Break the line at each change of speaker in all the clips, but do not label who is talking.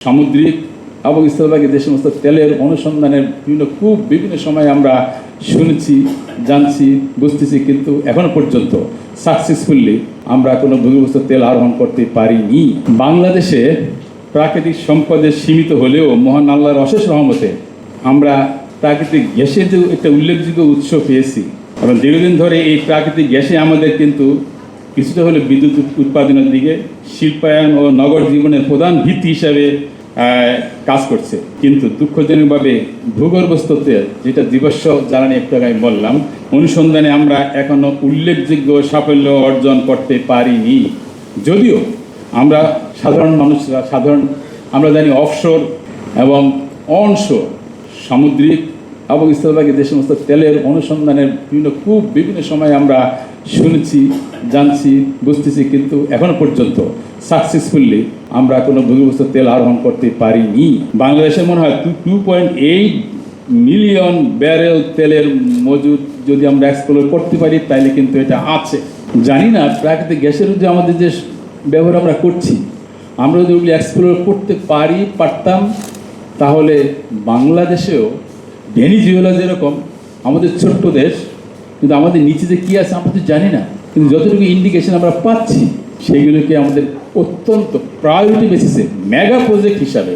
সামুদ্রিক এবং স্থলভাগে যে সমস্ত তেলের অনুসন্ধানের বিভিন্ন সময় আমরা শুনেছি, জানছি, বুঝতেছি, কিন্তু এখনো পর্যন্ত সাকসেসফুলি আমরা কোনো ভূগর্ভস্থ তেল আহরণ করতে পারিনি। বাংলাদেশে প্রাকৃতিক সম্পদের সীমিত হলেও মহান আল্লাহর অশেষ রহমতে আমরা প্রাকৃতিক গ্যাসের যে একটা উল্লেখযোগ্য উৎস পেয়েছি এবং দীর্ঘদিন ধরে এই প্রাকৃতিক গ্যাসে আমাদের কিন্তু কিছুটা হলে বিদ্যুৎ উৎপাদনের দিকে শিল্পায়ন ও নগর জীবনের প্রধান ভিত্তি হিসাবে কাজ করছে। কিন্তু দুঃখজনকভাবে ভূগর্ভস্থ তেল, যেটা জীবাশ্ম জ্বালানি একটু আগে বললাম, অনুসন্ধানে আমরা এখনো উল্লেখযোগ্য সাফল্য অর্জন করতে পারিনি। যদিও আমরা সাধারণ মানুষরা আমরা জানি অফশোর এবং অনশোর সামুদ্রিক এবং স্থলভাগে যে সমস্ত তেলের অনুসন্ধানের বিভিন্ন সময় আমরা শুনেছি, জানছি, বুঝতেছি, কিন্তু এখনো পর্যন্ত সাকসেসফুলি আমরা কোনো ভূগর্ভস্থ তেল আহরণ করতে পারিনি। বাংলাদেশে মনে হয় 2.8 মিলিয়ন ব্যারেল তেলের মজুদ যদি আমরা এক্সপ্লোর করতে পারি তাইলে কিন্তু এটা আছে। জানি না প্রাকৃতিক গ্যাসের যে আমাদের যে ব্যবহার আমরা করছি, আমরা যদি ওগুলি এক্সপ্লোর করতে পারতাম তাহলে বাংলাদেশেও ভেনিজুয়েলা যেরকম আমাদের ছোট্ট দেশ, কিন্তু আমাদের নিচে যে কী আছে আমরা তো জানি না, কিন্তু যতটুকু ইন্ডিকেশন আমরা পাচ্ছি সেগুলোকে আমাদের অত্যন্ত প্রায়োরিটি বেসিসে মেগা প্রজেক্ট হিসাবে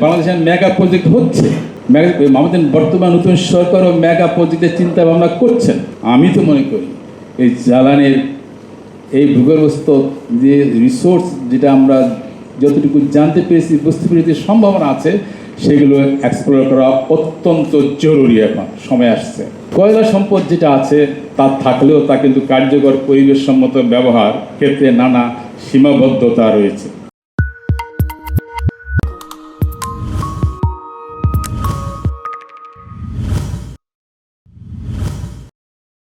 বাংলাদেশের মেগা প্রজেক্ট হচ্ছে। আমাদের বর্তমান নতুন সরকারও মেগা প্রজেক্টের চিন্তা ভাবনা করছেন। আমি তো মনে করি এই জ্বালানির এই ভূগর্ভস্থ যে রিসোর্স, যেটা আমরা যতটুকু জানতে পেরেছি, বুঝতে পেরেছি সম্ভাবনা আছে, সেগুলো এক্সপ্লোর করা অত্যন্ত জরুরি। এখন সময় আসছে। কয়লা সম্পদ যেটা আছে তা থাকলেও তা কিন্তু কার্যকর পরিবেশসম্মত ব্যবহার ক্ষেত্রে নানা সীমাবদ্ধতা রয়েছে।